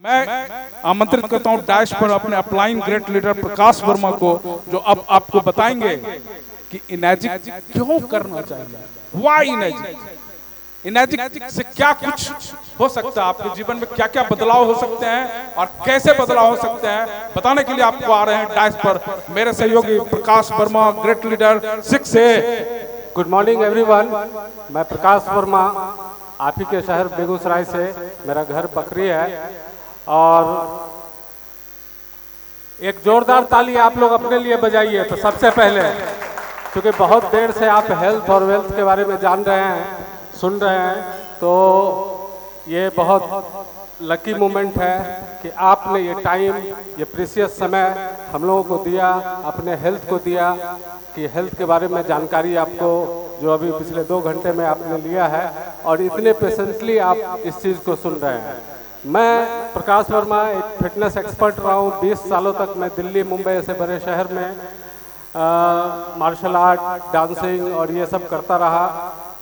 मैं आमंत्रित करता हूं डैश पर अपने upline great leader Prakash Verma को, जो अब आपको बताएंगे कि इनर्जिक क्यों करना चाहिए। व्हाई इनर्जिक, इनर्जिक से क्या कुछ हो सकता है, आपके जीवन में क्या क्या बदलाव हो सकते हैं और कैसे बदलाव हो सकते हैं, बताने के लिए आपको आ रहे हैं डैश पर मेरे सहयोगी Prakash Varma, great leader 6A। Good morning everyone, मैं प्रकाश वर्मा, आप ही के शहर बेगूसराय से। मेरा घर बकरी है और एक जोरदार ताली आप लोग अपने लिए बजाइए। तो सबसे पहले, क्योंकि बहुत देर से आप हेल्थ और वेल्थ के बारे में जान रहे हैं, सुन रहे हैं, तो ये बहुत लकी मोमेंट है कि आपने ये टाइम, ये प्रीशियस समय हम लोगों को दिया, अपने हेल्थ को दिया, कि हेल्थ के बारे में जानकारी आपको जो अभी पिछले 2 घंटे में आपने लिया है और इतने पेशेंटली आप इस चीज़ को सुन रहे हैं। मैं प्रकाश वर्मा एक फिटनेस एक्सपर्ट रहा हूँ। 20 सालों तक मैं दिल्ली, मुंबई ऐसे बड़े शहर में मार्शल आर्ट, डांसिंग और ये सब करता रहा।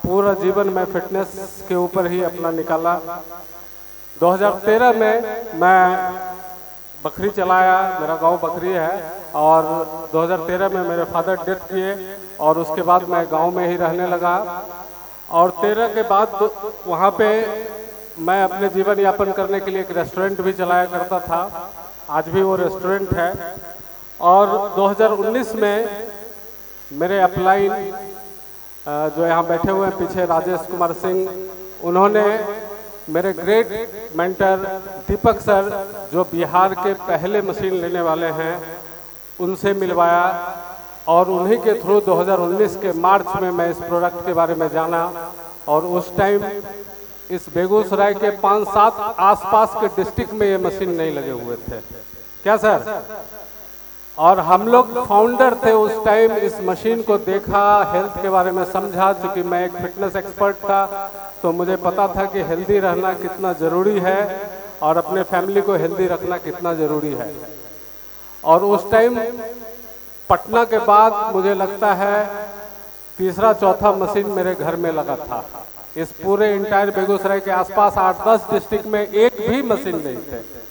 पूरा जीवन मैं फिटनेस के ऊपर ही अपना निकाला। 2013 में मैं बकरी चलाया, मेरा गांव बकरी है, और 2013 में मेरे फादर डेथ किए और उसके बाद मैं गांव में ही रहने लगा। और 13 के बाद वहाँ पे मैं अपने जीवन यापन करने के लिए एक रेस्टोरेंट भी चलाया करता था। आज भी वो रेस्टोरेंट है। और 2019 में मेरे अपलाइन जो यहाँ बैठे हुए हैं पीछे, राजेश कुमार सिंह, उन्होंने मेरे ग्रेट मेंटर दीपक सर, जो बिहार के पहले मशीन लेने वाले हैं, उनसे मिलवाया और उन्हीं के थ्रू 2019 के मार्च में मैं इस प्रोडक्ट के बारे में जाना। और उस टाइम इस बेगूसराय के 5-7 आसपास के डिस्ट्रिक्ट में ये मशीन नहीं लगे हुए थे, क्या सर? और हम लोग फाउंडर थे उस टाइम। इस मशीन को देखा, हेल्थ के बारे में समझा। चूँकि मैं एक फिटनेस एक्सपर्ट था तो मुझे पता था कि हेल्दी रहना कितना ज़रूरी है और अपने फैमिली को हेल्दी रखना कितना ज़रूरी है। और उस टाइम पटना के बाद मुझे लगता है तीसरा चौथा मशीन मेरे घर में लगा था। इस पूरे इंटायर बेगूसराय के आसपास 8-10 डिस्ट्रिक्ट में एक भी मशीन नहीं थे।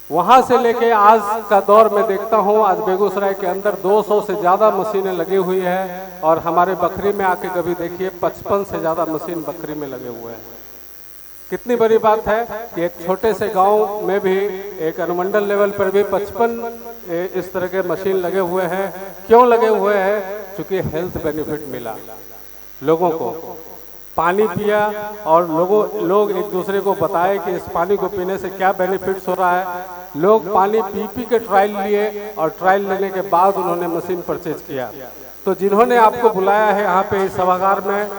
वहां से लेके आज का दौर में देखता हूं, आज बेगूसराय के अंदर 200 से ज़्यादा मशीनें लगी हुई है। और हमारे बकरी में आके कभी देखिए 55 से ज़्यादा मशीन बकरी में लगे हुए हैं। कितनी बड़ी बात है कि एक छोटे से गांव में भी, एक अनुमंडल लेवल पर भी 55 इस तरह के मशीन लगे हुए हैं। क्यों लगे हुए हैं? क्योंकि हेल्थ बेनिफिट मिला लोगों को। पानी पिया और लोग एक दूसरे को बताए कि इस पानी को पीने से क्या बेनिफिट्स हो रहा है। लोग पानी पी के ट्रायल लिए और ट्रायल लेने के बाद उन्होंने मशीन परचेज किया। तो जिन्होंने आपको बुलाया है यहाँ पे इस सभागार में,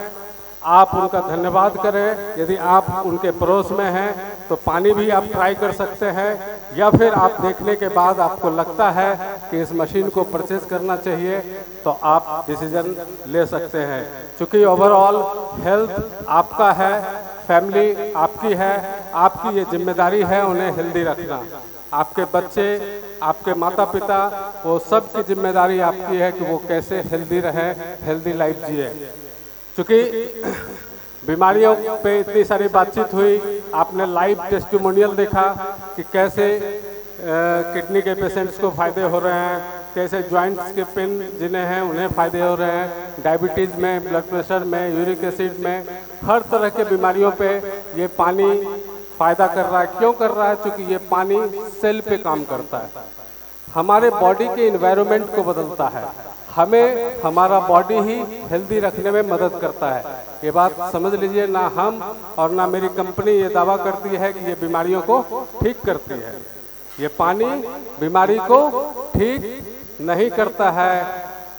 आप उनका धन्यवाद करें। यदि आप उनके पड़ोस में हैं तो पानी भी आप ट्राई कर सकते हैं, या फिर आप देखने के बाद आपको लगता है कि इस मशीन को परचेज करना चाहिए तो आप डिसीजन ले सकते हैं। क्योंकि ओवरऑल हेल्थ आपका है, फैमिली आपकी है, आपकी ये जिम्मेदारी है उन्हें हेल्दी रखना। आपके बच्चे, आपके माता पिता, वो सब की जिम्मेदारी आपकी है कि वो कैसे हेल्दी रहें, हेल्दी लाइफ जिए। क्योंकि बीमारियों पे इतनी सारी बातचीत हुई, आपने लाइव टेस्टिमोनियल देखा कि कैसे किडनी के पेशेंट्स को फायदे हो रहे हैं, कैसे जॉइंट्स के पेन जिन्हें हैं उन्हें फायदे हो रहे हैं, डायबिटीज़ में, ब्लड प्रेशर में, यूरिक एसिड में, हर तरह के बीमारियों पे ये पानी फायदा कर रहा है। क्यों कर रहा है? क्योंकि ये पानी सेल पे काम करता है, हमारे बॉडी के इन्वायरमेंट को बदलता है, हमें हमारा बॉडी ही हेल्दी रखने में मदद करता है। ये बात समझ लीजिए, ना हम और ना मेरी कंपनी ये दावा करती है कि ये बीमारियों को ठीक करती है। ये पानी बीमारी को ठीक नहीं करता है,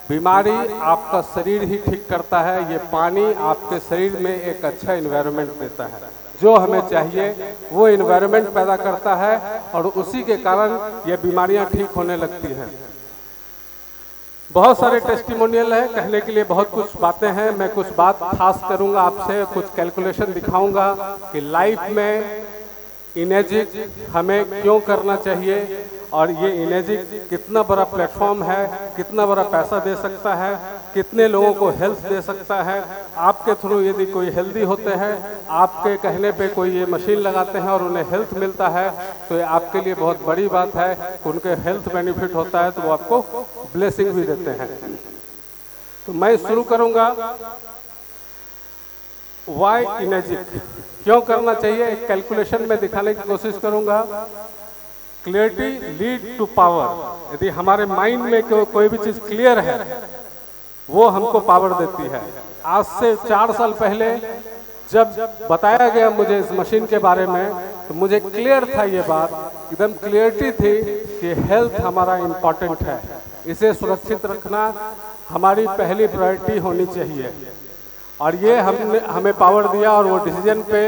बीमारी आपका शरीर ही ठीक करता है। ये पानी आपके शरीर में एक अच्छा इन्वायरमेंट देता है, जो हमें चाहिए वो इन्वायरमेंट पैदा करता है और उसी के कारण ये बीमारियां ठीक होने लगती हैं। बहुत सारे टेस्टिमोनियल है, कहने के लिए बहुत कुछ बातें हैं। मैं कुछ बात खास करूंगा आपसे, कुछ कैलकुलेशन दिखाऊंगा कि लाइफ में इनर्जिक हमें क्यों करना चाहिए और ये इनर्जिक कितना बड़ा प्लेटफॉर्म है, कितना बड़ा पैसा दे सकता है। कितने लोगों को हेल्थ दे सकता है। आपके थ्रू यदि कोई हेल्दी होते हैं, आपके कहने पे कोई ये मशीन लगाते हैं और उन्हें हेल्थ मिलता है, तो ये आपके लिए बहुत बड़ी बात है कि उनके हेल्थ बेनिफिट होता है, तो वो आपको ब्लेसिंग भी देते हैं। तो मैं शुरू करूंगा वाई इनर्जिक क्यों करना चाहिए, एक कैलकुलेशन में दिखाने की कोशिश करूंगा। Clarity lead to power. यदि हमारे माइंड में कोई भी चीज क्लियर है, वो हमको पावर देती है। आज से 4 साल पहले जब बताया गया मुझे इस मशीन के बारे में, तो मुझे क्लियर था ये बात, एकदम क्लियरिटी थी कि हेल्थ हमारा इम्पोर्टेंट है, इसे सुरक्षित रखना हमारी पहली प्रायोरिटी होनी चाहिए। और ये हमें पावर दिया और वो डिसीजन पे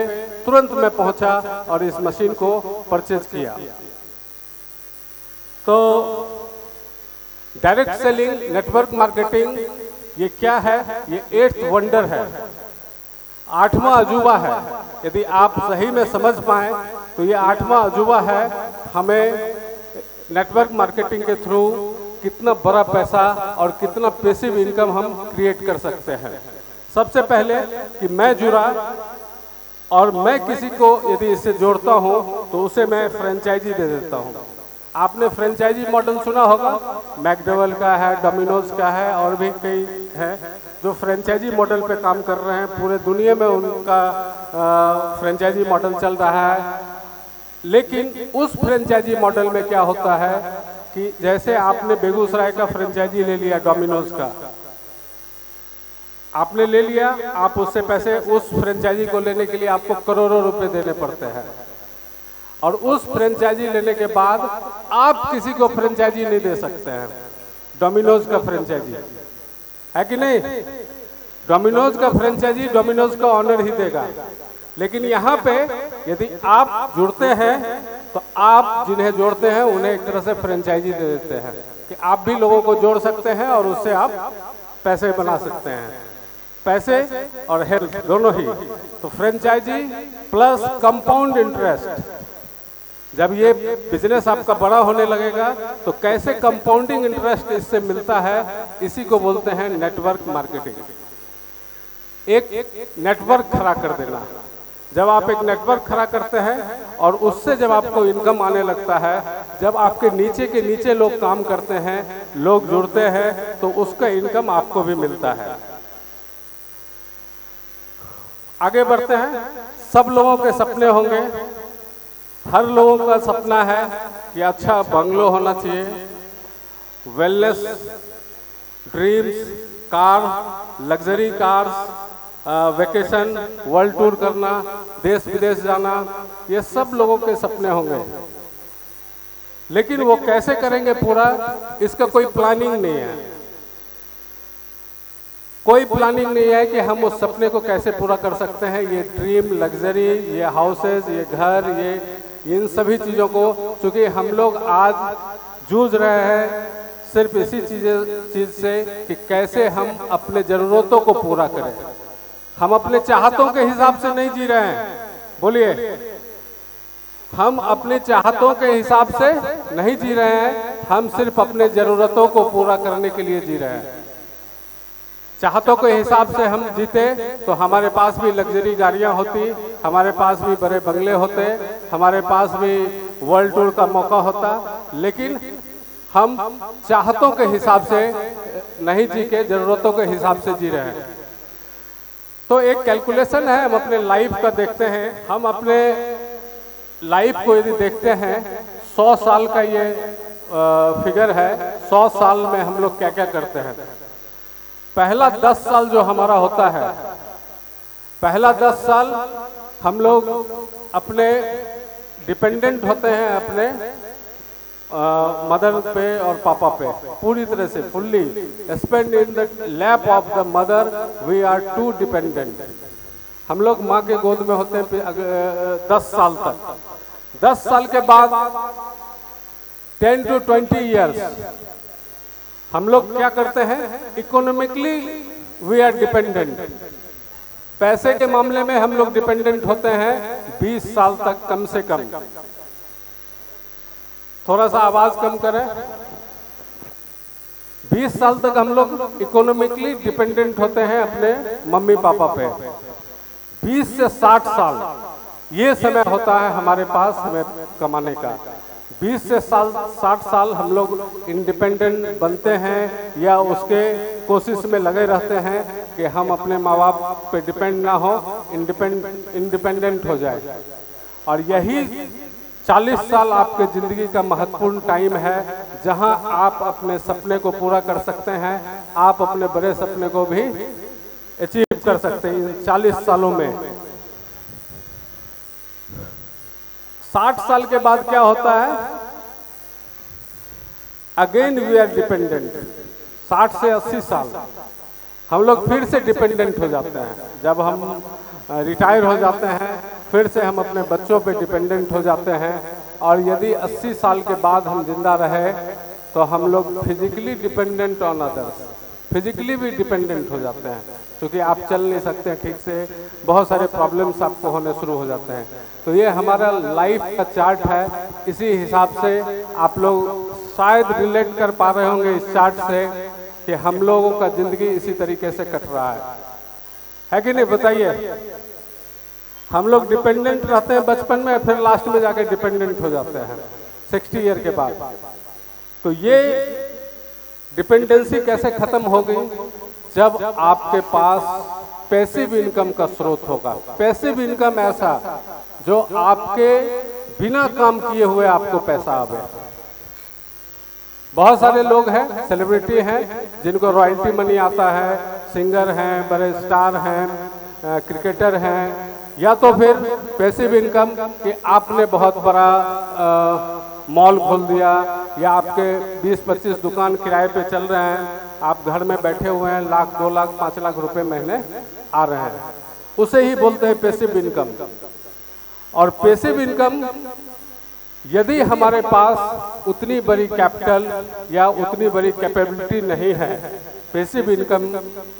तुरंत मैं पहुंचा और इस मशीन को परचेज किया। तो डायरेक्ट सेलिंग, नेटवर्क मार्केटिंग, ये क्या है? ये 8th वंडर है, 8वां अजूबा है। यदि आप सही में समझ पाए तो ये 8वां अजूबा है। हमें नेटवर्क मार्केटिंग के थ्रू कितना बड़ा पैसा और कितना पैसिव इनकम हम क्रिएट कर सकते हैं। सबसे पहले कि मैं जुड़ा और मैं किसी को यदि इससे जोड़ता हूं तो उसे मैं फ्रेंचाइजी दे देता हूं। आपने फ्रेंचाइजी मॉडल सुना होगा, मैकडोवेल का है, डोमिनोज का है, और भी कई हैं जो फ्रेंचाइजी मॉडल पे काम कर रहे हैं। पूरे दुनिया में उनका फ्रेंचाइजी मॉडल चल रहा है। लेकिन उस फ्रेंचाइजी मॉडल में क्या होता है कि जैसे आपने बेगूसराय का फ्रेंचाइजी ले लिया, डोमिनोज का आपने ले लिया, आप उससे पैसे, उस फ्रेंचाइजी को लेने के लिए आपको करोड़ों रुपए देने पड़ते हैं। और उस फ्रेंचाइजी लेने के बाद आप किसी को फ्रेंचाइजी नहीं दे सकते हैं। डोमिनोज का फ्रेंचाइजी है कि नहीं? डोमिनोज का फ्रेंचाइजी डोमिनोज का ऑनर ही देगा। लेकिन यहाँ पे यदि आप जुड़ते हैं तो आप जिन्हें जोड़ते हैं उन्हें एक तरह से फ्रेंचाइजी दे देते हैं कि आप भी लोगों को जोड़ सकते हैं और उससे आप पैसे बना सकते हैं, पैसे और हेल्थ दोनों ही। तो फ्रेंचाइजी प्लस कंपाउंड इंटरेस्ट, जब ये बिजनेस आपका बड़ा होने लगेगा तो कैसे कंपाउंडिंग इंटरेस्ट इससे मिलता है, इसी को बोलते हैं नेटवर्क मार्केटिंग। एक नेटवर्क खड़ा कर देना। जब आप एक नेटवर्क खड़ा करते हैं और उससे जब आपको इनकम आने लगता है, जब आपके नीचे के नीचे लोग काम करते हैं, लोग जुड़ते हैं, तो उसका इनकम आपको भी मिलता है। आगे बढ़ते हैं। सब लोगों के सपने होंगे, हर लोगों का सपना है कि अच्छा बंगलो होना चाहिए, wellness, dreams, car, luxury cars, vacation, world tour करना, देश विदेश जाना, ये सब लोगों के सपने होंगे। लेकिन वो कैसे करेंगे पूरा, इसका कोई प्लानिंग नहीं है। कोई प्लानिंग नहीं है कि हम उस सपने को कैसे पूरा कर सकते हैं। ये ड्रीम, लग्जरी, ये हाउसेज, ये घर, ये इन सभी चीज़ों को, चूंकि हम लोग आज जूझ रहे हैं सिर्फ इसी चीज से कि कैसे हम अपने जरूरतों को पूरा करें। हम अपने चाहतों के हिसाब से नहीं जी रहे हैं। बोलिए, हम अपने चाहतों के हिसाब से नहीं जी रहे हैं, हम सिर्फ अपने जरूरतों को पूरा करने के लिए जी रहे हैं। चाहतों के हिसाब से हम जीते तो हमारे पास भी लग्जरी गाड़ियां होती, हमारे पास भी बड़े बंगले होते, हमारे पास भी वर्ल्ड टूर का मौका होता। लेकिन हम चाहतों के हिसाब से नहीं जी के जरूरतों के हिसाब से जी रहे हैं। तो एक कैलकुलेशन है, हम अपने लाइफ का देखते हैं। हम अपने लाइफ को यदि देखते हैं, 100 साल का ये फिगर है। 100 साल में हम लोग क्या क्या करते हैं। पहला 10 साल जो हमारा होता है, पहला 10 साल हम लोग अपने डिपेंडेंट होते हैं, अपने मदर पे और पापा पे पूरी तरह से fully spend in the lap of the mother. We are too dependent. हम लोग माँ के गोद में होते हैं 10 साल तक। 10 साल के बाद 10 to 20 ईयर्स हम लोग क्या करते हैं, इकोनॉमिकली वी आर डिपेंडेंट। पैसे के मामले में हम लोग डिपेंडेंट होते हैं 20 साल तक कम से कम। थोड़ा सा आवाज कम करें। 20 साल तक हम लोग इकोनॉमिकली डिपेंडेंट होते हैं अपने मम्मी पापा पे। 20 से 60 साल ये समय होता है हमारे पास हमें कमाने का। 20 से 60 साल हम लोग इंडिपेंडेंट बनते हैं या उसके कोशिश में लगे रहते हैं कि हम अपने माँ बाप पे डिपेंड ना हो, इंडिपेंडेंट हो जाए। और यही 40 साल आपके ज़िंदगी का महत्वपूर्ण टाइम है जहां आप अपने सपने को पूरा कर सकते हैं, आप अपने बड़े सपने को भी अचीव कर सकते हैं इन 40 सालों में। 60 साल के बाद क्या होता है? Again we are dependent. 60 से 80 साल हम लोग फिर से डिपेंडेंट हो जाते हैं। जब हम रिटायर हो जाते हैं फिर से हम अपने बच्चों पे डिपेंडेंट हो जाते हैं। और यदि 80 साल के बाद हम जिंदा रहे तो हम लोग physically dependent on others, physically भी डिपेंडेंट हो जाते हैं क्योंकि आप चल नहीं सकते हैं ठीक से, बहुत सारे प्रॉब्लम्स आपको होने शुरू हो जाते हैं। तो ये हमारा लाइफ का चार्ट है। इसी हिसाब से आप लोग शायद रिलेट कर पा रहे होंगे इस चार्ट से कि हम लोगों का जिंदगी इसी तरीके से कट रहा है कि नहीं? बताइए। हम लोग डिपेंडेंट रहते हैं बचपन में, फिर लास्ट में जाके डिपेंडेंट हो जाते हैं 60 ईयर के बाद। तो ये डिपेंडेंसी कैसे खत्म हो गई? जब आपके पास पैसिव इनकम का स्रोत होगा। पैसिव इनकम ऐसा जो आपके बिना काम किए हुए आपको पैसा आवे। बहुत सारे लोग हैं, सेलिब्रिटी हैं जिनको रॉयल्टी मनी आता है, सिंगर हैं, बड़े स्टार हैं, क्रिकेटर हैं, या तो फिर पैसिव इनकम कि आपने बहुत बड़ा मॉल खोल दिया या आपके 20-25 दुकान किराए पे चल रहे हैं, आप घर में बैठे हुए हैं, लाख 2 लाख 5 लाख रुपए महीने आ रहे हैं, उसे ही बोलते हैं पैसिव इनकम। और पैसिव इनकम यदि हमारे पास उतनी बड़ी कैपिटल या उतनी बड़ी कैपेबिलिटी नहीं है पैसिव इनकम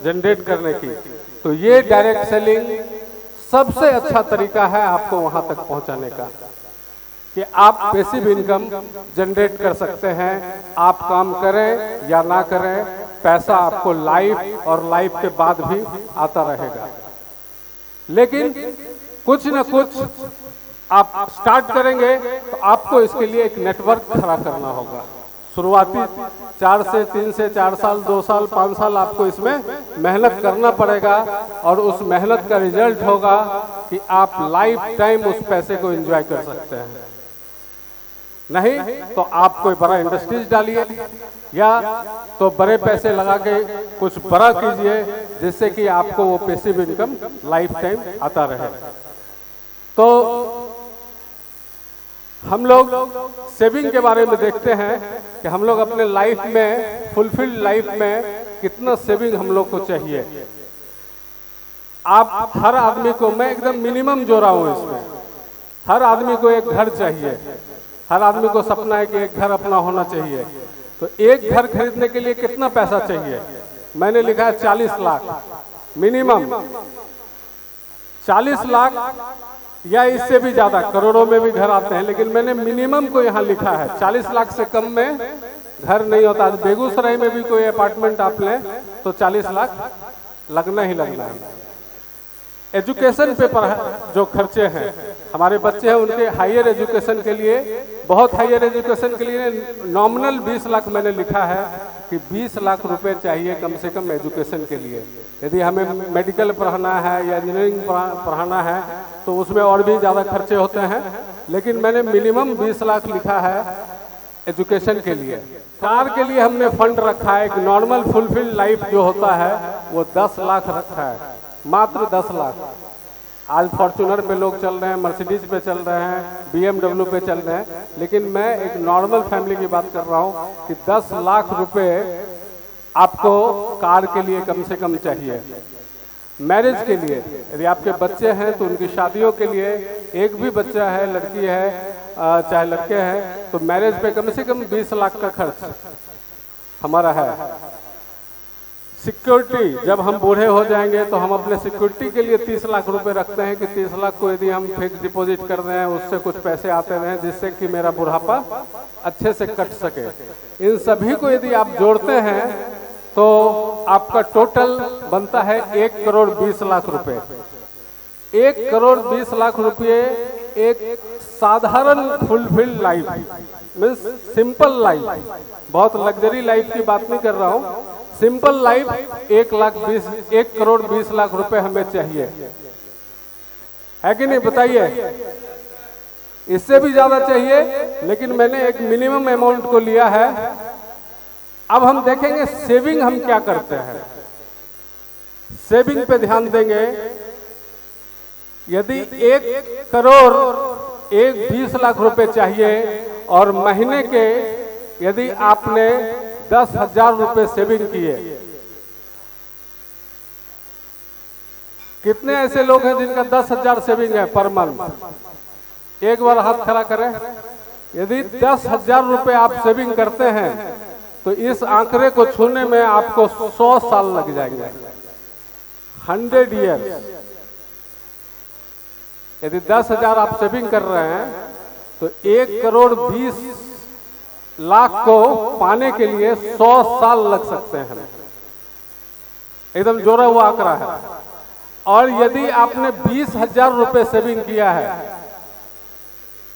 जनरेट करने की, तो ये डायरेक्ट सेलिंग सबसे अच्छा तरीका है आपको वहां तक पहुंचाने का कि आप पैसिव इनकम जनरेट कर सकते हैं। आप काम करें या ना करें, पैसा आपको लाइफ और लाइफ के बाद भी आता रहेगा। लेकिन कुछ न कुछ आप स्टार्ट करेंगे तो आपको इसके लिए एक नेटवर्क खड़ा करना होगा। शुरुआती 3 से 4 साल, 2 साल, 5 साल आपको इसमें मेहनत करना पड़ेगा और उस मेहनत का रिजल्ट होगा कि आप लाइफ टाइम उस पैसे को एंजॉय कर सकते हैं। नहीं तो आप कोई बड़ा इंडस्ट्रीज डालिए या तो बड़े पैसे लगा के कुछ बड़ा कीजिए जिससे कि आपको वो पैसिव इनकम लाइफ टाइम आता रहे। तो हम लोग सेविंग के बारे में देखते हैं कि हम लोग अपने लाइफ में, फुलफिल्ड लाइफ में कितना सेविंग हम लोग को चाहिए। आप हर आदमी को, मैं एकदम मिनिमम जो रहा हूं इसमें, हर आदमी को एक घर चाहिए। हर आदमी को सपना है कि एक घर अपना होना चाहिए। तो एक घर खरीदने के लिए कितना पैसा चाहिए? मैंने लिखा है 40 लाख मिनिमम। 40 लाख या इससे भी ज्यादा, करोड़ों में भी घर आते हैं, लेकिन मैंने मिनिमम को यहाँ लिखा है। 40 लाख से कम में घर नहीं होता। बेगूसराय में भी कोई अपार्टमेंट आप लें तो 40 लाख लगना ही लगना है। एजुकेशन पे जो खर्चे हैं, हमारे बच्चे हैं उनके हायर एजुकेशन के लिए, बहुत हायर एजुकेशन के लिए नॉमिनल 20 लाख मैंने लिखा है कि 20 लाख रुपए चाहिए कम से कम एजुकेशन के लिए। यदि हमें मेडिकल पढ़ाना है या इंजीनियरिंग पढ़ाना है तो उसमें और भी ज़्यादा खर्चे होते हैं, लेकिन मैंने मिनिमम 20 लाख लिखा है एजुकेशन के लिए। कार के लिए हमने फंड रखा है, एक नॉर्मल फुलफिल्ड लाइफ जो होता है वो 10 लाख रखा है, मात्र 10 लाख। आज फॉर्च्यूनर पे लोग चल रहे हैं, मर्सिडीज पे चल रहे हैं, BMW पे चल रहे हैं, लेकिन मैं एक नॉर्मल फैमिली की बात कर रहा हूँ कि 10 लाख रुपए आपको कार के लिए कम से कम चाहिए। मैरिज के लिए, यदि आपके बच्चे हैं तो उनकी शादियों के लिए, एक भी बच्चा है, लड़की है चाहे लड़के हैं, तो मैरिज पे कम से कम 20 लाख का खर्च हमारा है। सिक्योरिटी, जब हम बूढ़े हो जाएंगे तो हम अपने सिक्योरिटी के लिए 30 लाख रुपए रखते हैं कि 30 लाख को यदि हम फिक्स डिपॉजिट कर रहे हैं उससे कुछ पैसे आते रहें जिससे कि मेरा बुढ़ापा अच्छे से कट सके। इन सभी को यदि आप जोड़ते हैं तो आपका टोटल बनता है 1 करोड़ 20 लाख रुपए। 1 करोड़ 20 लाख रुपए एक साधारण fulfilled life means simple life, बहुत लग्जरी लाइफ की बात नहीं कर रहा हूं, सिंपल लाइफ 1 करोड़ 20 लाख रुपए हमें चाहिए, है कि नहीं बताइए? इससे भी ज्यादा चाहिए, लेकिन मैंने एक मिनिमम अमाउंट को लिया है। अब हम देखेंगे सेविंग हम क्या करते हैं, सेविंग पे ध्यान देंगे। यदि 1 करोड़ 20 लाख रुपए चाहिए और महीने के यदि आपने 10,000 रुपए सेविंग किए, कितने ऐसे लोग हैं जिनका 10,000 सेविंग है पर मंथ? एक बार हाथ खड़ा करें। यदि 10,000 रुपए आप सेविंग करते हैं तो इस आंकड़े को छूने में आपको 100 साल लग जाएंगे, 100 ईयर्स। यदि 10,000 आप सेविंग कर रहे हैं तो 1 करोड़ 20 लाख को पाने के लिए 100 साल लग सकते हैं। एकदम जोड़ा हुआ आंकड़ा है। और यदि आपने 20,000 रुपए सेविंग किया है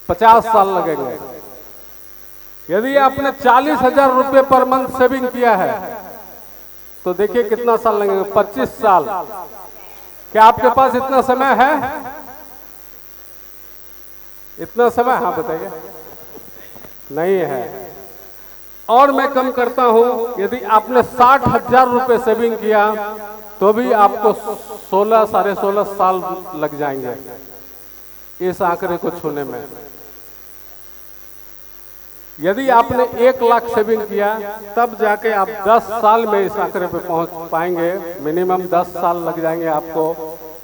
50 साल लगेंगे। यदि आपने 40,000 रुपए पर मंथ सेविंग किया है तो देखिए कितना साल लगेंगे, 25 साल। क्या आपके पास इतना समय है? इतना समय? हाँ बताइए। नहीं है। और मैं कम करता हूं, यदि आपने 60,000 रुपए सेविंग किया तो भी आपको 16 साढ़े 16 साल लग जाएंगे इस आंकड़े को छूने में। यदि आपने 1 लाख सेविंग किया तब जाके आप 10 साल में इस आंकड़े पे पहुंच पाएंगे। मिनिमम 10 साल लग जाएंगे आपको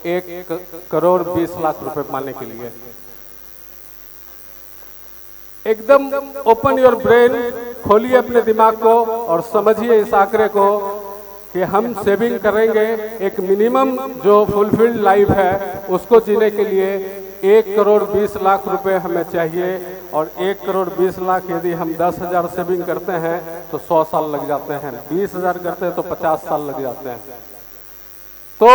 1 करोड़ 20 लाख रुपए पाने के लिए। एकदम ओपन योर ब्रेन, खोलिए अपने दिमाग को और समझिए इस आंकड़े को कि हम सेविंग करेंगे। एक मिनिमम जो फुलफिल्ड लाइफ है उसको जीने के लिए 1 करोड़ 20 लाख रुपए हमें चाहिए। और 1 करोड़ 20 लाख यदि हम 10,000 सेविंग करते हैं तो 100 साल लग जाते हैं, 20,000 करते हैं तो 50 साल लग जाते हैं। तो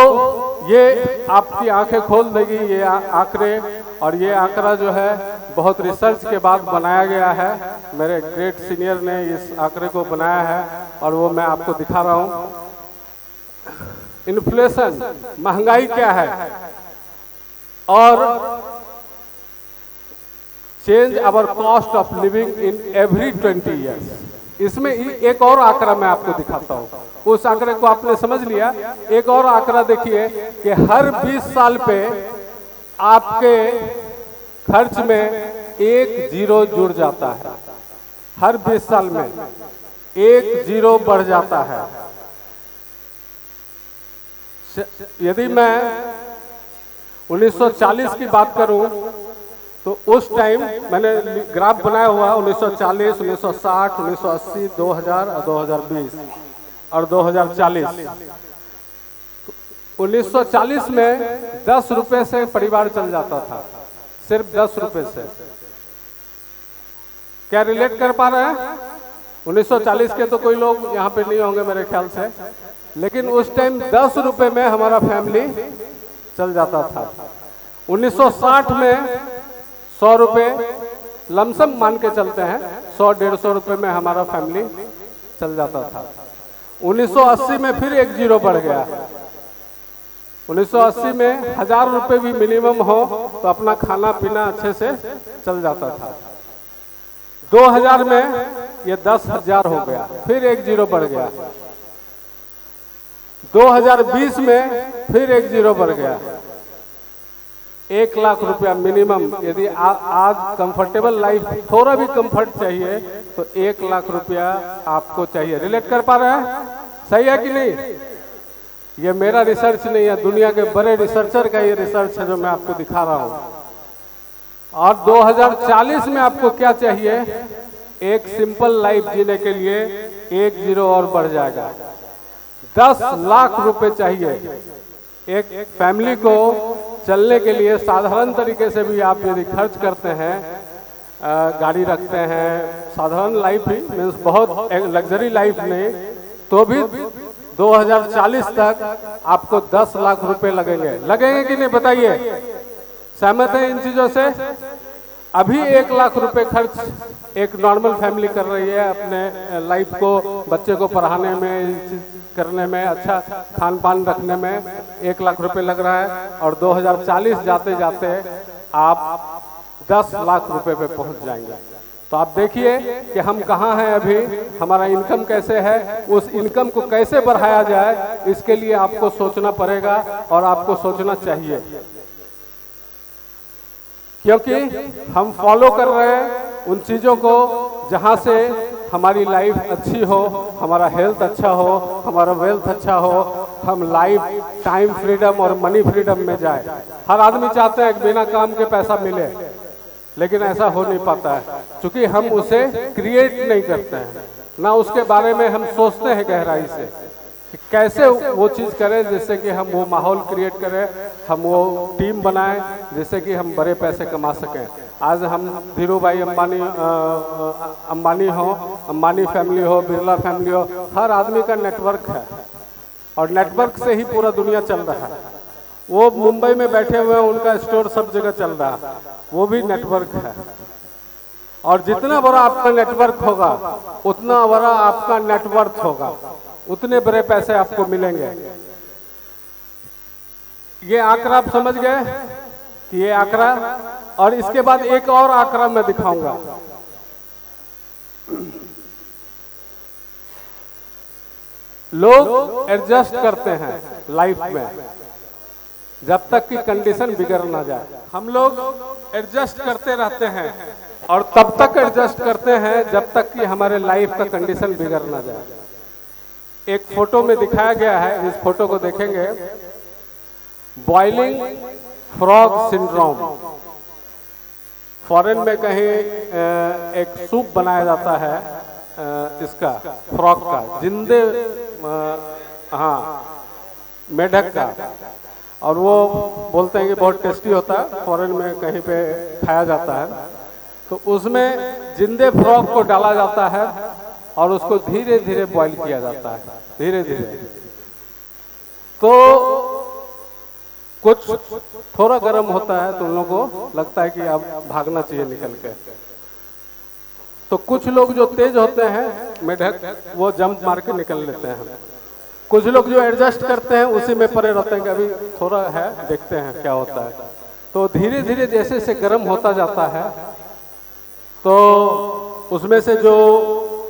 ये आपकी आंखें खोल देगी ये आंकड़े। और ये आंकड़ा जो है बहुत रिसर्च के बाद बनाया गया है। मेरे ग्रेट सीनियर ने इस आंकड़े को बनाया है और वो मैं आपको दिखा रहा हूँ। इन्फ्लेशन, महंगाई क्या है, और change our cost of living in every 20 years. इसमें एक और आंकड़ा मैं आपको दिखाता हूँ। उस आंकड़े को आपने समझ लिया। एक और आंकड़ा देखिए कि हर 20 साल पे आपके खर्च में 1 जीरो जुड़ जाता है। हर 20 साल में 1 जीरो बढ़ जाता है। यदि मैं 1940 की बात करूं तो उस टाइम मैंने ग्राफ बनाया हुआ 1940, 1960, 1980, 2000 और 2020 और 2040। 1940 में 10 रुपए से परिवार चल जाता था, सिर्फ 10 रुपए से। क्या रिलेट कर पा रहे हैं? 1940 के तो कोई लोग यहाँ पे नहीं होंगे मेरे ख्याल से, लेकिन उस टाइम 10 रुपए में हमारा फैमिली चल जाता था। 1960 में 100 रुपए लमसम मान के चलते हैं, 100-150 रुपए में हमारा फैमिली चल जाता था। 1980 में फिर 1 जीरो बढ़ गया। 1980 में 1000 रुपए भी मिनिमम हो तो अपना खाना पीना अच्छे से चल जाता था। 2000 में ये 10,000 हो गया, फिर 1 जीरो बढ़ गया। 2020 में फिर 1 जीरो बढ़ गया। 1 लाख रुपया मिनिमम। यदि आज कंफर्टेबल लाइफ, थोड़ा भी कंफर्ट चाहिए तो 1 लाख रुपया आपको चाहिए। रिलेट कर पा रहे हैं? सही है कि नहीं? ये मेरा रिसर्च नहीं है, दुनिया के बड़े रिसर्चर का ये रिसर्च है जो मैं आपको दिखा रहा हूं। और 2040 में आपको क्या चाहिए? एक सिंपल लाइफ जीने के लिए 1 जीरो और बढ़ जाएगा। 10 लाख रुपए चाहिए एक फैमिली को चलने के लिए। साधारण तरीके से भी आप यदि खर्च करते हैं, गाड़ी रखते हैं, साधारण लाइफ ही मीन्स बहुत लग्जरी लाइफ नहीं, तो भी 2040 तक आपको 10 लाख रुपए लगेंगे। लगेंगे कि नहीं बताइए? सहमत है इन चीजों से? अभी 1 लाख रुपए खर्च एक नॉर्मल फैमिली कर रही है अपने लाइफ को, बच्चे को पढ़ाने में, करने में, अच्छा खान पान रखने में 1 लाख रुपए लग रहा है। और 2040 जाते जाते आप 10 लाख रुपए पे पहुंच जाएंगे। तो आप देखिए कि हम कहाँ हैं अभी, हमारा इनकम कैसे है, उस इनकम को कैसे बढ़ाया जाए, इसके लिए आपको सोचना पड़ेगा और आपको सोचना चाहिए। क्योंकि हम फॉलो कर रहे हैं उन चीज़ों को जहाँ से हमारी लाइफ अच्छी हो, हमारा हेल्थ अच्छा हो, हमारा वेल्थ अच्छा हो, हम लाइफ टाइम फ्रीडम और मनी फ्रीडम में जाए। हर आदमी चाहता है कि बिना काम के पैसा मिले, लेकिन ऐसा हो नहीं पाता है क्योंकि हम उसे क्रिएट नहीं करते हैं, ना उसके बारे में हम सोचते हैं गहराई से कि कैसे वो चीज़ करें जिससे कि हम वो माहौल क्रिएट करें, हम वो टीम बनाएं जिससे कि हम बड़े पैसे कमा सकें। आज हम धीरू भाई अंबानी हो, अंबानी फैमिली हो, बिरला फैमिली हो, हर आदमी का नेटवर्क है और नेटवर्क से ही पूरा दुनिया चल रहा है। वो मुंबई में बैठे हुए हैं, उनका स्टोर सब जगह चल रहा है, वो भी नेटवर्क है। और जितना बड़ा आपका नेटवर्क होगा उतना बड़ा आपका नेटवर्थ होगा, उतने बड़े पैसे आपको मिलेंगे। ये आंकड़ा आप समझ गए कि ये आंकड़ा, और इसके बाद एक और आंकड़ा मैं दिखाऊंगा। लोग एडजस्ट करते हैं लाइफ में जब तक कि कंडीशन बिगड़ ना जाए। हम लोग एडजस्ट करते रहते हैं और तब तक एडजस्ट करते हैं जब तक कि हमारे लाइफ का कंडीशन बिगड़ ना जाए। एक फोटो में दिखाया गया है, इस फोटो को देखेंगे, बॉइलिंग फ्रॉग सिंड्रोम। फॉरेन में कहीं एक सूप बनाया जाता है इसका, फ्रॉग का, जिंदे हाँ मेढक का, और वो बोलते हैं कि बहुत टेस्टी होता है, फॉरेन में कहीं पे खाया जाता है। तो उसमें जिंदे फ्रॉग को डाला जाता है और उसको धीरे धीरे बॉईल किया जाता है, धीरे धीरे। तो कुछ थोड़ा गर्म होता है तो उन लोगों को लगता है कि अब भागना चाहिए निकल के। तो कुछ लोग जो तेज होते हैं मेढक, वो जंप मार के निकल लेते हैं। कुछ लोग जो एडजस्ट करते हैं उसी में पड़े रहते हैं कि अभी थोड़ा है, देखते हैं क्या होता है। तो धीरे धीरे जैसे जैसे गर्म होता जाता है तो उसमें से जो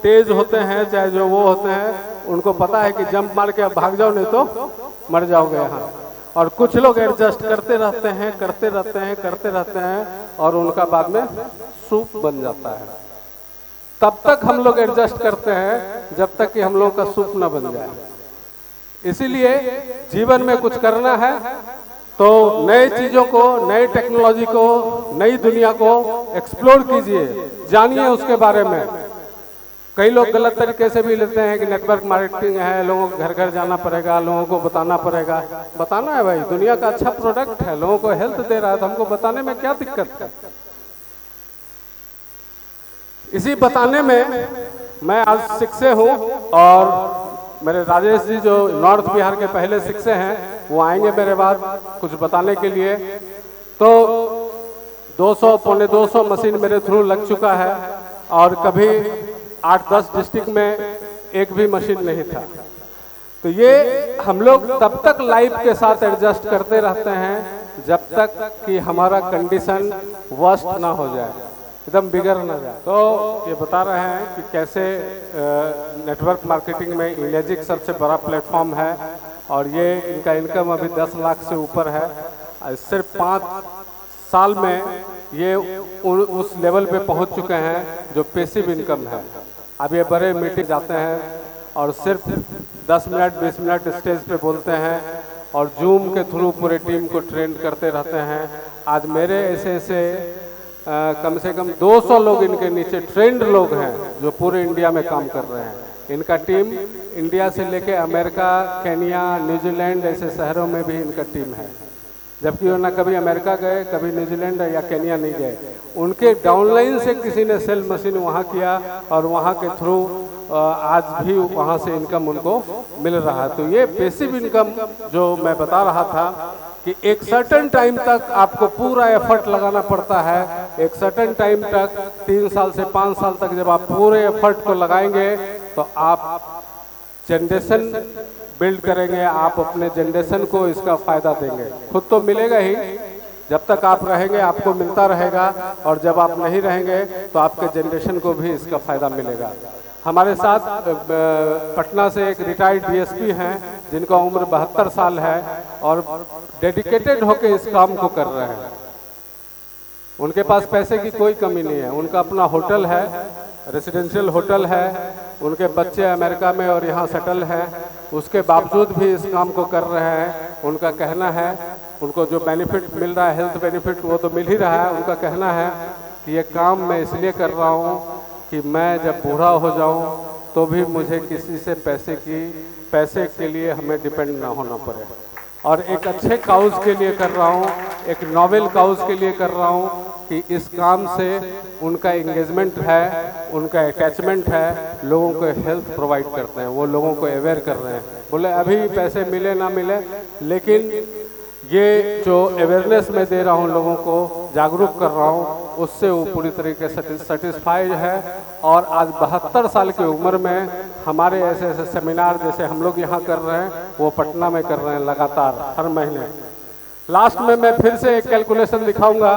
तेज होते हैं, चाहे जो वो होते हैं, उनको पता है कि जंप मार के अब भाग जाओ नहीं तो मर जाओगे यहाँ। और कुछ लोग एडजस्ट करते रहते हैं, करते रहते हैं, करते रहते हैं, और उनका बाद में सूप बन जाता है। तब तक हम लोग एडजस्ट करते हैं जब तक कि हम लोग का सूप ना बन जाए। इसीलिए जीवन में कुछ करना है तो नए चीजों को, नई टेक्नोलॉजी को, नई दुनिया को एक्सप्लोर कीजिए, जानिए उसके बारे में। कई लोग गलत तरीके से भी लेते हैं कि नेटवर्क मार्केटिंग है, लोगों को घर घर जाना पड़ेगा, लोगों को बताना पड़ेगा। बताना है भाई, दुनिया का अच्छा प्रोडक्ट है, लोगों को हेल्थ दे रहा है, तो हमको बताने में क्या दिक्कत है। इसी बताने में मैं आज शिक्षक हूँ और मेरे राजेश जी जो नॉर्थ बिहार के पहले शिक्षक हैं वो आएंगे मेरे बाद कुछ बताने के लिए। तो 200 पौने 200 मशीन मेरे थ्रू लग चुका है और कभी 8-10 डिस्ट्रिक्ट में एक भी मशीन नहीं था। तो ये हम लोग तब तक लाइफ के साथ एडजस्ट करते रहते हैं जब तक कि हमारा कंडीशन वर्स्ट ना हो जाए, एकदम बिगड़ ना जाए। तो ये बता रहे हैं कि कैसे नेटवर्क मार्केटिंग में इलेजिक सबसे बड़ा प्लेटफॉर्म है और ये इनका इनकम अभी 10 लाख से ऊपर है। सिर्फ 5 साल में ये उस लेवल पे पहुंच चुके हैं जो पैसिव इनकम है। अब ये बड़े मीटिंग जाते हैं और सिर्फ 10 मिनट 20 मिनट स्टेज पे बोलते हैं और जूम के थ्रू पूरे टीम को ट्रेन करते रहते हैं। आज मेरे ऐसे कम से कम 200 लोग इनके नीचे ट्रेंड लोग हैं जो पूरे इंडिया में काम कर रहे हैं। इनका टीम इंडिया से लेके अमेरिका, केन्या, न्यूजीलैंड ऐसे शहरों में भी इनका टीम है, जबकि वो ना कभी अमेरिका गए, कभी न्यूजीलैंड या केन्या नहीं गए। उनके डाउनलाइन से किसी ने सेल मशीन वहाँ किया और वहाँ के थ्रू आज भी वहाँ से इनकम उनको मिल रहा है। तो ये पैसिव इनकम जो मैं बता रहा था कि एक सर्टेन टाइम तक आपको पूरा एफर्ट लगाना पड़ता है, एक सर्टेन टाइम तक 3 साल से 5 साल तक जब आप पूरे एफर्ट को लगाएंगे तो आप जनरेशन बिल्ड करेंगे, आप अपने जनरेशन को इसका फायदा देंगे। खुद तो मिलेगा ही, जब तक आप रहेंगे आपको मिलता रहेगा, और जब आप नहीं रहेंगे तो आपके जनरेशन को भी इसका फायदा मिलेगा। हमारे साथ पटना से एक रिटायर्ड डीएसपी हैं जिनका उम्र 72 साल है और डेडिकेटेड होकर इस काम को कर रहे हैं। उनके पास पैसे की कोई कमी नहीं है, उनका अपना होटल है, रेसिडेंशियल होटल है, उनके बच्चे अमेरिका में और यहाँ सेटल हैं, उसके बावजूद भी इस काम को कर रहे हैं। उनका कहना है उनको जो बेनिफिट मिल रहा है, हेल्थ बेनिफिट, वो तो मिल ही रहा है। उनका कहना है कि ये काम मैं इसलिए कर रहा हूँ कि मैं जब बूढ़ा हो जाऊँ तो भी मुझे किसी से पैसे के लिए हमें डिपेंड ना होना पड़े, और एक अच्छे काउज के लिए कर रहा हूँ, एक नॉवेल काउज के लिए कर रहा हूँ कि इस काम से उनका एंगेजमेंट है, उनका अटैचमेंट है, लोगों को हेल्थ प्रोवाइड करते हैं, वो लोगों को अवेयर कर रहे हैं। बोले अभी पैसे मिले ना मिले, लेकिन ये जो अवेयरनेस मैं दे रहा हूँ, लोगों को जागरूक कर रहा हूँ, उससे वो पूरी तरीके से सेटिस्फाइड है। और आज 72 साल की उम्र में हमारे ऐसे ऐसे सेमिनार जैसे हम लोग यहाँ कर रहे हैं, वो पटना में कर रहे हैं लगातार हर महीने। लास्ट में मैं फिर से एक कैलकुलेशन दिखाऊंगा,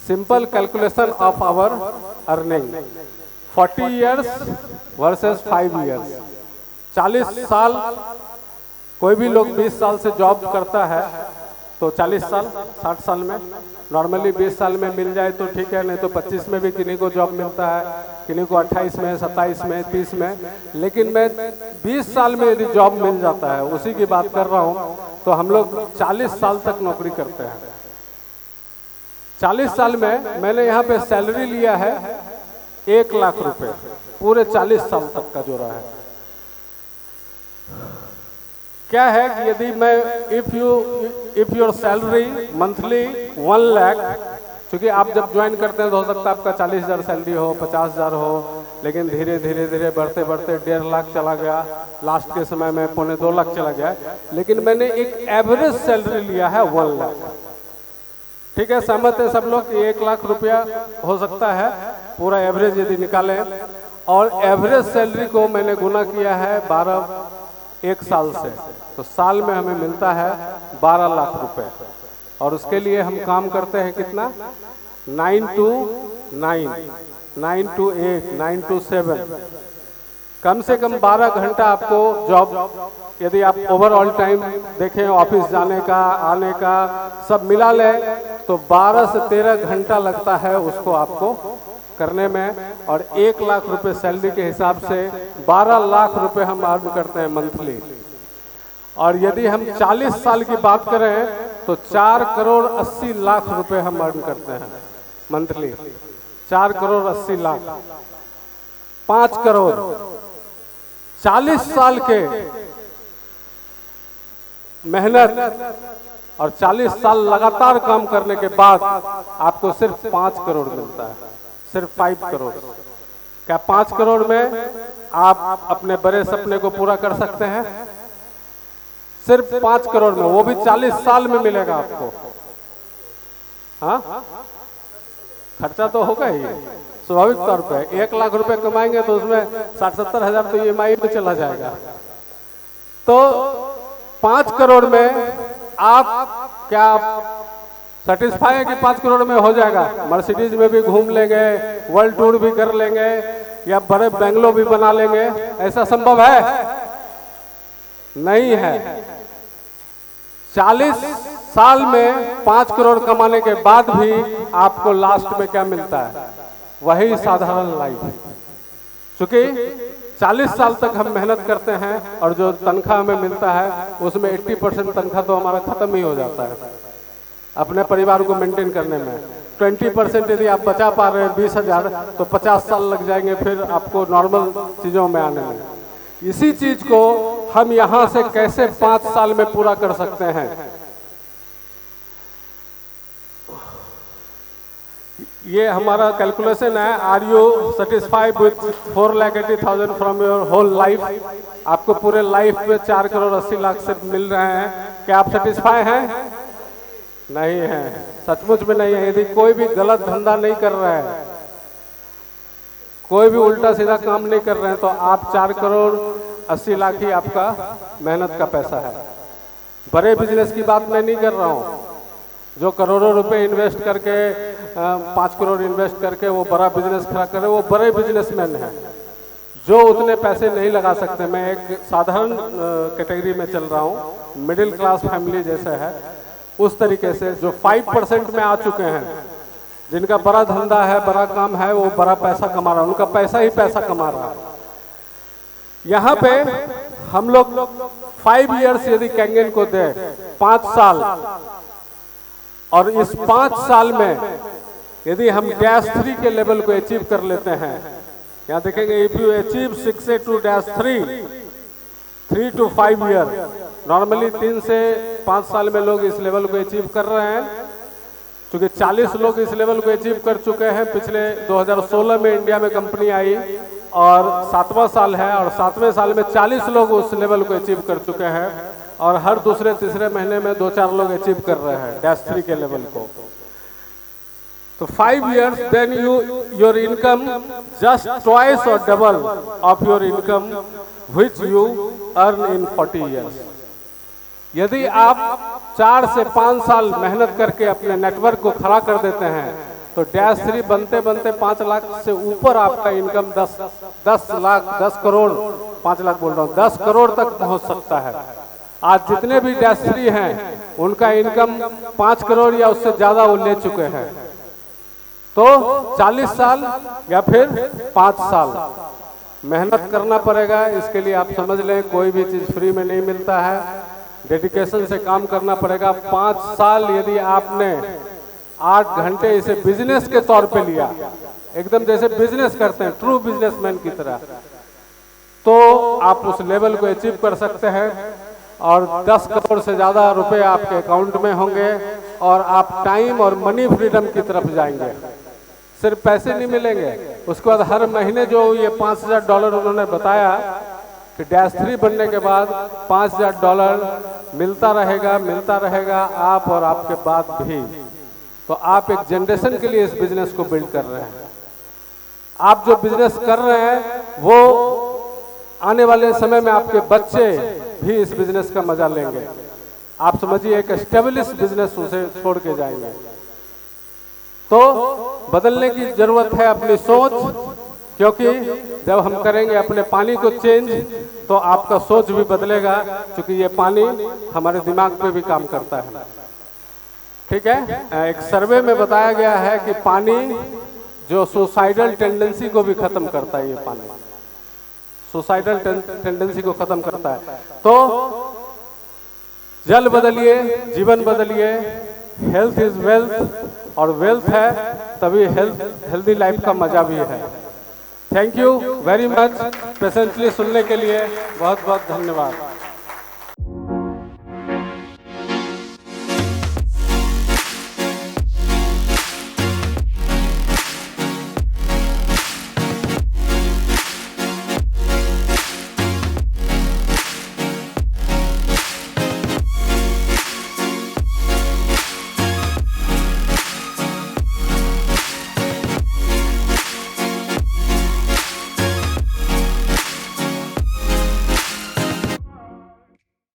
simple calculation of our earning. 40 years versus 5 years, 40 साल। कोई भी लोग 20 साल से जॉब करता है तो 40 साल 60 साल में, नॉर्मली 20 साल में मिल जाए तो ठीक है, नहीं तो 25 में भी किन्हीं को जॉब मिलता है, किन्हीं को 28 में, 27 में, 30 में। लेकिन मैं 20 साल में यदि जॉब मिल जाता है, उसी की बात कर रहा हूँ, तो हम लोग 40 साल तक नौकरी करते हैं। 40 साल में मैंने यहाँ पे सैलरी लिया है 1 लाख रुपए, पूरे 40 साल तक का जो रहा है। क्या है कि यदि मैं if your salary monthly 1 lakh, क्योंकि आप जब ज्वाइन करते हैं तो हो सकता है आपका 40,000 सैलरी हो, 50,000 हो, लेकिन धीरे धीरे बढ़ते बढ़ते 1.5 लाख चला गया, लास्ट के समय में 1.25 लाख चला गया। लेकिन मैंने एक एवरेज सैलरी लिया है 1 लाख। ठीक है, सहमत है सब लोग कि 1 लाख रुपया हो सकता है पूरा एवरेज यदि निकालें, और एवरेज सैलरी को मैंने गुना किया है 1 साल से, तो साल में हमें मिलता है 12 लाख रुपए। और उसके लिए हम काम करते हैं कितना, 9 to 9, 9 to 8, 9 to 7, कम से कम 12 घंटा आपको जॉब, यदि आप ओवरऑल टाइम देखें ऑफिस जाने का, आने का, सब मिला लें तो 12 से 13 घंटा लगता है उसको आपको करने में। और 1 लाख रुपए सैलरी के हिसाब से 12 लाख रुपए हम अर्न करते हैं मंथली। और यदि हम 40 साल की बात करें तो 4 करोड़ 80 लाख रुपए हम अर्न करते हैं मंथली। 4 करोड़ 80 लाख, 5 करोड़। 40 साल के मेहनत और 40 साल लगातार काम करने के बाद आपको सिर्फ 5 करोड़ मिलता है, सिर्फ 5 करोड़। क्या 5 करोड़ में आप अपने बड़े सपने को पूरा कर सकते हैं? सिर्फ 5 करोड़ में, वो भी 40 साल में मिलेगा आपको। हाँ, खर्चा तो होगा ही स्वाभाविक तौर पे। 1 लाख रुपए कमाएंगे तो उसमें 60-70 हजार तो EMI में चला जाएगा। तो 5 करोड़ में आप क्या सेटिस्फाई है कि 5 करोड़ में हो जाएगा? मर्सिडीज में भी घूम लेंगे, वर्ल्ड टूर भी कर लेंगे, या बड़े बंगलो भी बना लेंगे, ऐसा संभव है? नहीं है। 40 साल में 5 करोड़ कमाने के बाद भी आपको लास्ट में क्या मिलता है? वही साधारण लाइफ। क्योंकि 40 साल तक हम मेहनत करते हैं और जो तनख्वाह हमें मिलता है उसमें 80% तनख्वाह तो हमारा खत्म ही हो जाता है अपने परिवार को मेंटेन करने में। 20% यदि आप बचा पा रहे हैं 20,000, तो 50 साल लग जाएंगे फिर आपको नॉर्मल चीज़ों में आने में। इसी चीज को हम यहां से कैसे 5 साल में पूरा कर सकते हैं, ये हमारा कैलकुलेशन है। Are you satisfied with 4,80,000 from your whole life? आपको पूरे लाइफ में 4,80,00,000 से मिल रहे हैं, क्या आप सेटिस्फाई हैं? नहीं है, सचमुच में नहीं है। यदि कोई भी गलत धंधा नहीं कर रहा है, कोई भी उल्टा सीधा काम नहीं कर रहे हैं, तो आप 4,80,00,000 ही आपका मेहनत का पैसा है। बड़े बिजनेस की बात मैं नहीं कर रहा हूँ, जो करोड़ों रुपए इन्वेस्ट करके 5 करोड़ इन्वेस्ट करके वो बड़ा बिजनेस खड़ा करे, वो बड़े बिजनेसमैन है। जो उतने पैसे नहीं लगा सकते, मैं एक साधारण कैटेगरी में चल रहा हूँ, मिडिल क्लास फैमिली जैसे है, उस तरीके से जो 5% में आ चुके हैं, जिनका बड़ा धंधा है, बड़ा काम है, वो बड़ा पैसा कमा रहा है, उनका पैसा ही पैसा कमा रहा है। यहाँ पे हम लोग 5 इयर्स यदि कैंगन को दे, 5 साल, और इस 5 साल में यदि हम -3 के लेवल को अचीव कर लेते हैं, यहाँ देखेंगे if you achieve 6A to -3, 3 to 5 year, normally 3 से 5 साल में लोग इस लेवल को अचीव कर रहे हैं, क्योंकि 40 लोग इस लेवल को अचीव कर चुके हैं। पिछले 2016 में इंडिया में कंपनी आई और 7वां साल है, और 7वें साल में 40 लोग उस लेवल को अचीव कर चुके हैं, और हर दूसरे तीसरे महीने में 2-4 लोग अचीव कर रहे हैं -3 के लेवल को। तो 5 years, then your income just twice और double of your income which you earn in 40 years. यदि आप 4 से 5 साल मेहनत करके अपने नेटवर्क को खड़ा कर देते हैं, तो -3 बनते बनते 5 लाख से ऊपर आपका इनकम 10 लाख, 10 करोड़, 5 लाख बोल रहा हूँ, 10 करोड़ तक पहुंच सकता है। आज जितने भी -3 हैं, उनका इनकम 5 करोड़ या उससे ज्यादा वो ले चुके हैं। तो 40 साल या फिर 5 साल मेहनत करना पड़ेगा। इसके लिए आप समझ लें, कोई भी चीज फ्री में नहीं मिलता है, डेडिकेशन से काम करना पड़ेगा। 5 साल यदि आपने 8 घंटे इसे बिजनेस के तौर पे लिया, एकदम जैसे बिजनेस करते हैं, ट्रू बिजनेसमैन की तरह, तो आप उस लेवल को अचीव कर सकते हैं, और 10 करोड़ से ज्यादा रुपए आपके अकाउंट में होंगे, और आप टाइम और मनी फ्रीडम की तरफ जाएंगे। सिर्फ पैसे नहीं मिलेंगे, उसके बाद हर महीने जो ये $5,000 उन्होंने बताया कि -3 बनने के बाद $5,000 मिलता रहेगा आप और आपके बाद भी। तो आप एक जनरेशन के लिए इस बिजनेस को बिल्ड कर रहे हैं। आप जो बिजनेस कर रहे हैं, वो आने वाले समय में आपके बच्चे भी इस बिजनेस का मजा लेंगे। आप समझिए, एक एस्टेब्लिश बिजनेस उसे छोड़ के जाएंगे। तो बदलने की जरूरत है अपनी सोच, क्योंकि जब हम करेंगे अपने पानी को चेंज, तो आपका सोच भी बदलेगा, क्योंकि ये पानी हमारे दिमाग पे भी काम करता है। ठीक है, एक सर्वे में बताया गया है कि पानी जो सुसाइडल टेंडेंसी को भी खत्म करता है, ये पानी सुसाइडल टेंडेंसी को खत्म करता है। तो जल बदलिए, जीवन बदलिए। हेल्थ इज वेल्थ, और वेल्थ है तभी हेल्दी लाइफ का मजा भी है। Thank you very much, patiently सुनने के लिए बहुत बहुत धन्यवाद।